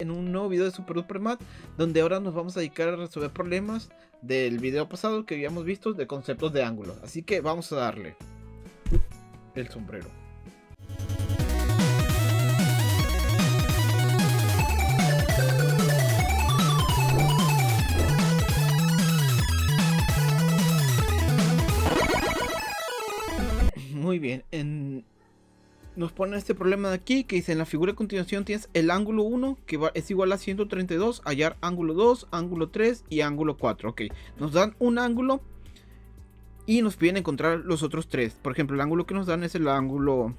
En un nuevo video de Super Duper Math, donde ahora nos vamos a dedicar a resolver problemas del video pasado que habíamos visto de conceptos de ángulos. Así que vamos a darle el sombrero. Muy bien, nos pone este problema de aquí que dice: en la figura a continuación tienes el ángulo 1 que es igual a 132, hallar ángulo 2, ángulo 3 y ángulo 4. Ok, nos dan un ángulo y nos piden encontrar los otros tres. Por ejemplo, el ángulo que nos dan es el ángulo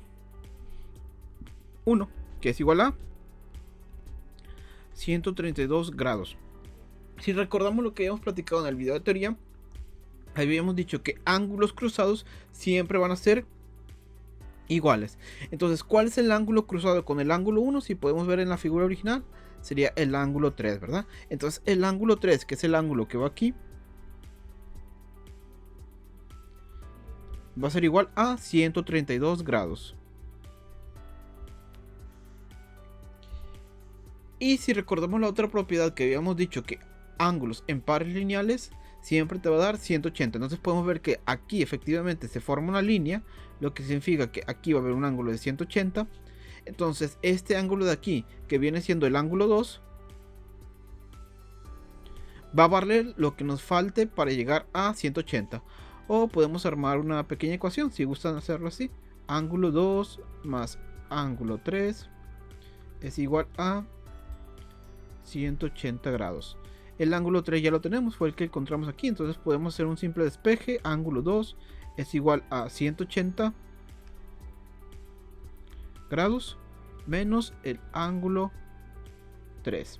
1, que es igual a 132 grados. Si recordamos lo que habíamos platicado en el video de teoría, habíamos dicho que ángulos cruzados siempre van a ser iguales. Entonces, ¿cuál es el ángulo cruzado con el ángulo 1? Si podemos ver en la figura original, sería el ángulo 3, ¿verdad? Entonces, el ángulo 3, que es el ángulo que va aquí, va a ser igual a 132 grados. Y si recordamos la otra propiedad que habíamos dicho, que ángulos en pares lineales siempre te va a dar 180. Entonces podemos ver que aquí efectivamente se forma una línea, lo que significa que aquí va a haber un ángulo de 180. Entonces este ángulo de aquí, que viene siendo el ángulo 2, va a valer lo que nos falte para llegar a 180. O podemos armar una pequeña ecuación si gustan hacerlo así: ángulo 2 más ángulo 3 es igual a 180 grados. El ángulo 3 ya lo tenemos, fue el que encontramos aquí. Entonces podemos hacer un simple despeje. Ángulo 2 es igual a 180 grados menos el ángulo 3.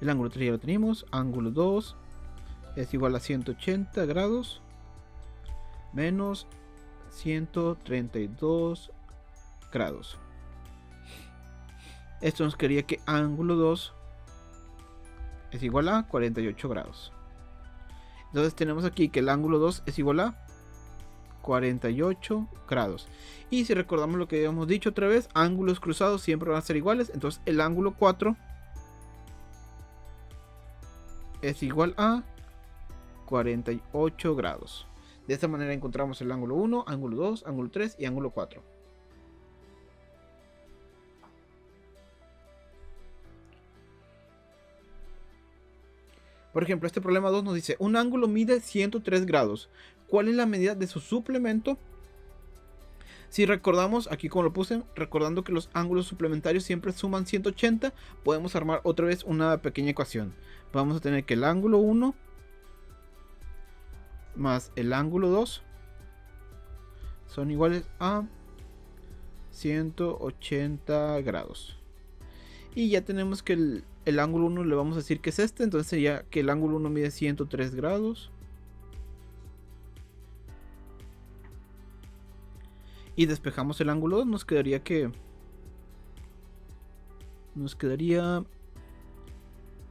El ángulo 3 ya lo tenemos. Ángulo 2 es igual a 180 grados menos 132 grados. Esto nos quería que ángulo 2 es igual a 48 grados. Entonces tenemos aquí que el ángulo 2 es igual a 48 grados. Y si recordamos lo que habíamos dicho otra vez, ángulos cruzados siempre van a ser iguales. Entonces el ángulo 4 es igual a 48 grados. De esta manera encontramos el ángulo 1, ángulo 2, ángulo 3 y ángulo 4. Por ejemplo, este problema 2 nos dice: un ángulo mide 103 grados. ¿Cuál es la medida de su suplemento? Si recordamos, aquí como lo puse, recordando que los ángulos suplementarios siempre suman 180, podemos armar otra vez una pequeña ecuación. Vamos a tener que el ángulo 1 más el ángulo 2 son iguales a 180 grados. Y ya tenemos que el ángulo 1 le vamos a decir que es este. Entonces sería que el ángulo 1 mide 103 grados. Y despejamos el ángulo 2. Nos quedaría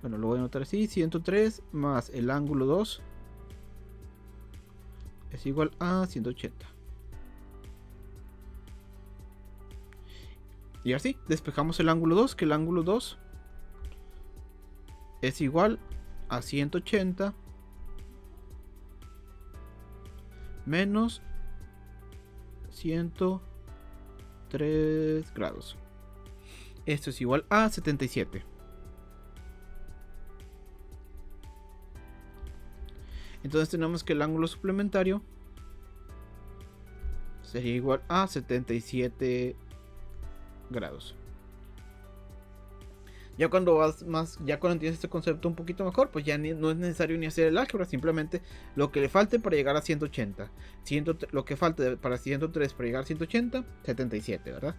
bueno, lo voy a anotar así: 103 más el ángulo 2 es igual a 180. Y así despejamos el ángulo 2, que el ángulo 2 es igual a 180 menos 103 grados. Esto es igual a 77. Entonces tenemos que el ángulo suplementario sería igual a 77 grados. Ya cuando entiendes este concepto un poquito mejor, pues ya no es necesario ni hacer el álgebra, simplemente lo que le falte para llegar a 180. Lo que falte para 103 para llegar a 180, 77, ¿verdad?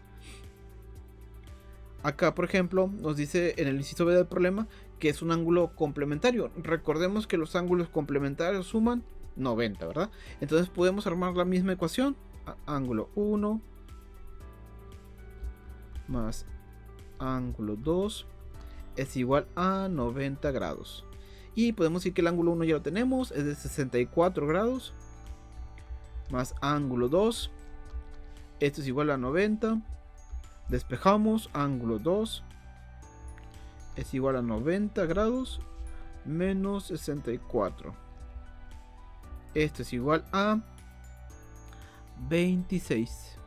Acá, por ejemplo, nos dice en el inciso B del problema que es un ángulo complementario. Recordemos que los ángulos complementarios suman 90, ¿verdad? Entonces podemos armar la misma ecuación: ángulo 1 más ángulo 2 es igual a 90 grados. Y podemos decir que el ángulo 1 ya lo tenemos, es de 64 grados, más ángulo 2, esto es igual a 90, Despejamos, ángulo 2 es igual a 90 grados menos 64. Esto es igual a 26.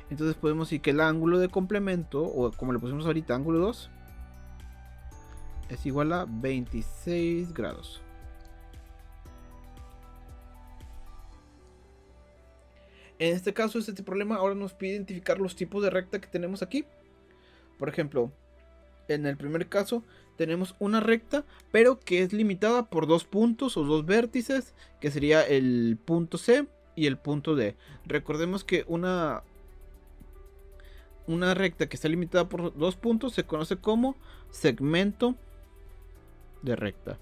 Entonces podemos decir que el ángulo de complemento, o como le pusimos ahorita, ángulo 2, es igual a 26 grados. En este caso, este problema ahora nos pide identificar los tipos de recta que tenemos aquí. Por ejemplo, en el primer caso tenemos una recta, pero que es limitada por dos puntos o dos vértices, que sería el punto C y el punto D. Recordemos que una recta que está limitada por dos puntos se conoce como segmento de recta.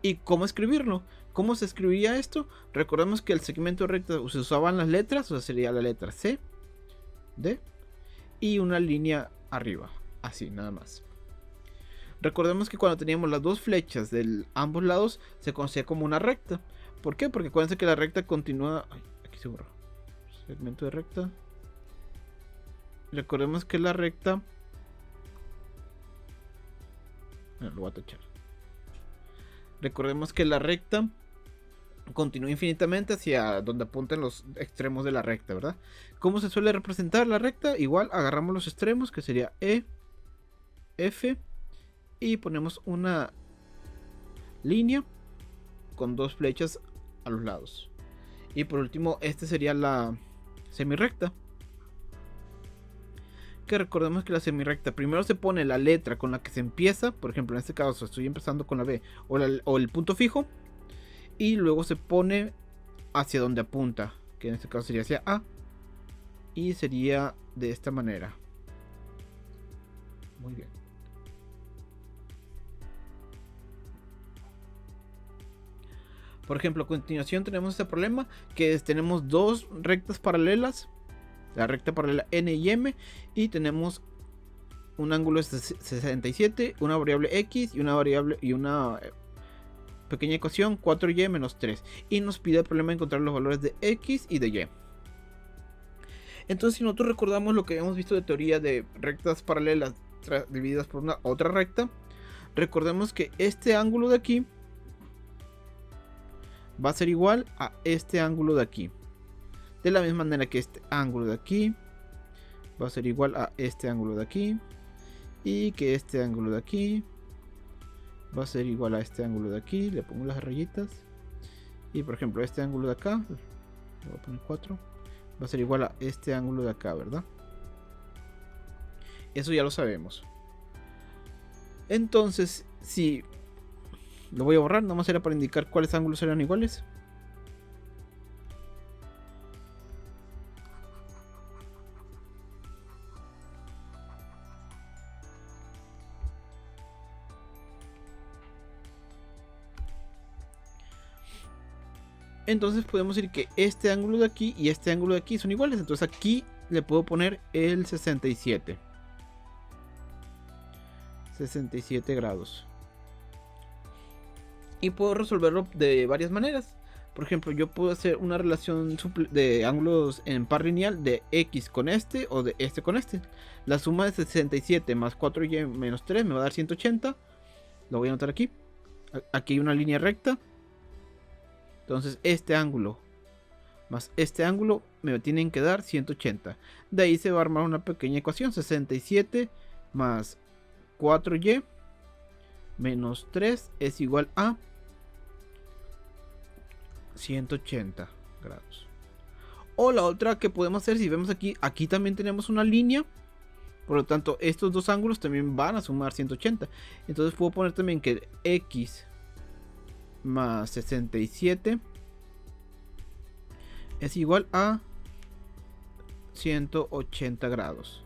¿Y cómo escribirlo? ¿Cómo se escribiría esto? Recordemos que el segmento de recta se usaban las letras, o sea, sería la letra C, D y una línea arriba, así nada más. Recordemos que cuando teníamos las dos flechas de ambos lados se conocía como una recta. ¿Por qué? Porque acuérdense que la recta continúa. Ay, aquí se borró. Segmento de recta. Recordemos que la recta. Bueno, lo voy a tachar. Recordemos que la recta continúa infinitamente hacia donde apuntan los extremos de la recta, ¿verdad? ¿Cómo se suele representar la recta? Igual agarramos los extremos, que sería E, F, y ponemos una línea con dos flechas a los lados. Y por último, este sería la semirrecta. Que recordemos que la semirrecta primero se pone la letra con la que se empieza. Por ejemplo, en este caso estoy empezando con la B o el punto fijo. Y luego se pone hacia donde apunta, que en este caso sería hacia A. Y sería de esta manera. Muy bien. Por ejemplo, a continuación tenemos este problema, que es, tenemos dos rectas paralelas. La recta paralela N y M. Y tenemos un ángulo de 67, una variable X y una pequeña ecuación 4y menos 3. Y nos pide el problema encontrar los valores de X y de Y. Entonces, si nosotros recordamos lo que hemos visto de teoría de rectas paralelas divididas por una otra recta, recordemos que este ángulo de aquí va a ser igual a este ángulo de aquí. De la misma manera que este ángulo de aquí va a ser igual a este ángulo de aquí. Y que este ángulo de aquí va a ser igual a este ángulo de aquí. Le pongo las rayitas. Y por ejemplo este ángulo de acá, le voy a poner 4, va a ser igual a este ángulo de acá, ¿verdad? Eso ya lo sabemos. Entonces, si lo voy a borrar, nada más era para indicar cuáles ángulos eran iguales. Entonces podemos decir que este ángulo de aquí y este ángulo de aquí son iguales. Entonces aquí le puedo poner el 67. 67 grados. Y puedo resolverlo de varias maneras. Por ejemplo, yo puedo hacer una relación de ángulos en par lineal de X con este o de este con este. La suma de 67 más 4y menos 3 me va a dar 180. Lo voy a anotar aquí. Aquí hay una línea recta. Entonces este ángulo más este ángulo me tienen que dar 180. De ahí se va a armar una pequeña ecuación. 67 más 4y menos 3 es igual a 180 grados. O la otra que podemos hacer, si vemos aquí, aquí también tenemos una línea. Por lo tanto, estos dos ángulos también van a sumar 180. Entonces puedo poner también que X más 67 es igual a 180 grados.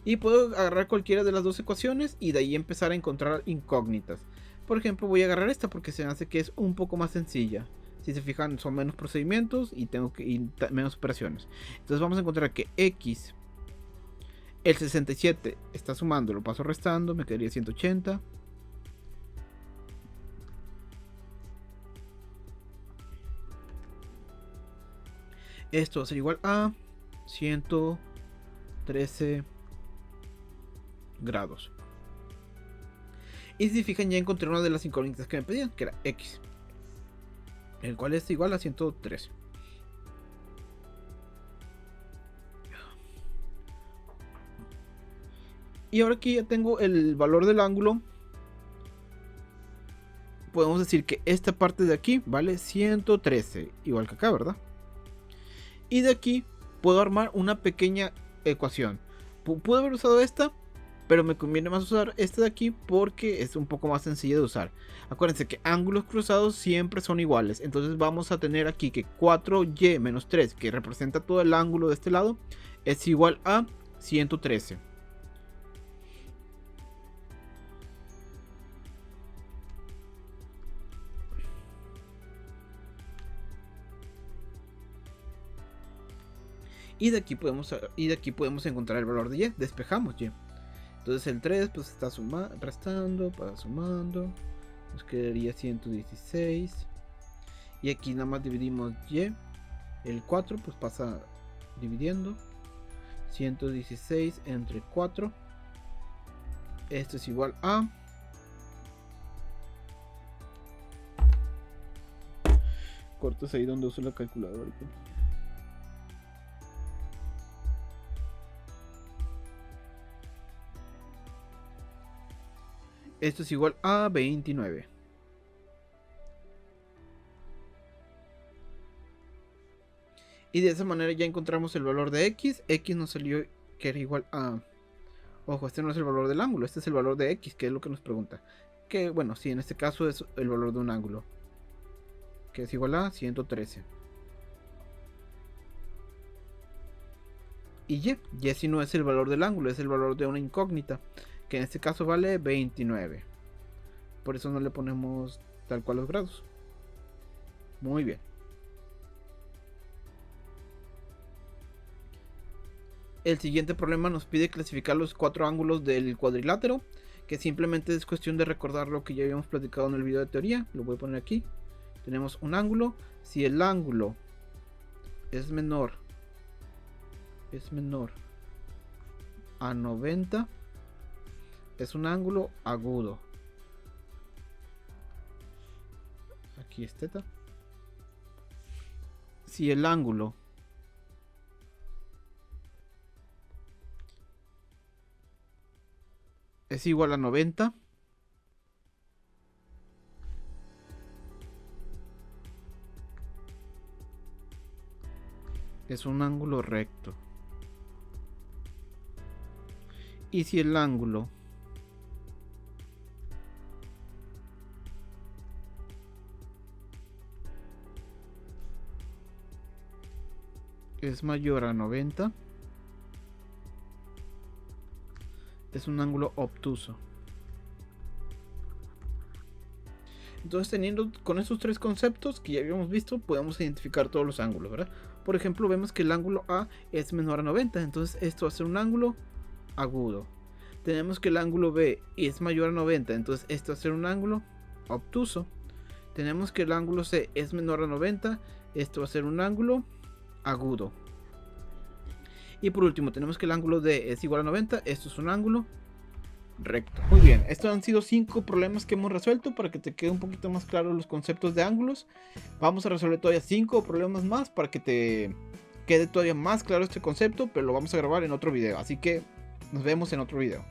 Y puedo agarrar cualquiera de las dos ecuaciones y de ahí empezar a encontrar incógnitas. Por ejemplo, voy a agarrar esta porque se me hace que es un poco más sencilla. Si se fijan, son menos procedimientos y tengo que menos operaciones. Entonces vamos a encontrar que X, el 67 está sumando, lo paso restando, me quedaría 180. Esto va a ser igual a 113 grados. Y si fijan, ya encontré una de las incógnitas que me pedían, que era X, el cual es igual a 113. Y ahora que ya tengo el valor del ángulo, podemos decir que esta parte de aquí vale 113, igual que acá, ¿verdad? Y de aquí puedo armar una pequeña ecuación. Pude haber usado esta, pero me conviene más usar esta de aquí porque es un poco más sencilla de usar. Acuérdense que ángulos cruzados siempre son iguales. Entonces vamos a tener aquí que 4y menos 3, que representa todo el ángulo de este lado, es igual a 113. Y de aquí podemos encontrar el valor de y. Despejamos y. Entonces el 3 pues está restando, sumando. Nos quedaría 116. Y aquí nada más dividimos y. El 4 pues pasa dividiendo. 116 entre 4. Esto es igual a... Cortas ahí donde uso la calculadora. Esto es igual a 29. Y de esa manera ya encontramos el valor de X. X nos salió que era igual a... Ojo, este no es el valor del ángulo, este es el valor de X, que es lo que nos pregunta. Que bueno, sí, en este caso es el valor de un ángulo, que es igual a 113. Y si no es el valor del ángulo, es el valor de una incógnita, que en este caso vale 29. Por eso no le ponemos tal cual los grados. Muy bien. El siguiente problema nos pide clasificar los 4 ángulos del cuadrilátero, que simplemente es cuestión de recordar lo que ya habíamos platicado en el video de teoría. Lo voy a poner aquí. Tenemos un ángulo. Si el ángulo es menor a 90, es un ángulo agudo. Aquí es θ. Si el ángulo es igual a 90, es un ángulo recto. Y si el ángulo es mayor a 90, es un ángulo obtuso. Entonces, teniendo con esos tres conceptos que ya habíamos visto, podemos identificar todos los ángulos, ¿verdad? Por ejemplo, vemos que el ángulo A es menor a 90, entonces esto va a ser un ángulo agudo. Tenemos que el ángulo B es mayor a 90, entonces esto va a ser un ángulo obtuso. Tenemos que el ángulo C es menor a 90, esto va a ser un ángulo agudo. Y por último tenemos que el ángulo D es igual a 90, esto es un ángulo recto. Muy bien, estos han sido 5 problemas que hemos resuelto para que te quede un poquito más claro los conceptos de ángulos. Vamos a resolver todavía 5 problemas más para que te quede todavía más claro este concepto, pero lo vamos a grabar en otro video, así que nos vemos en otro video.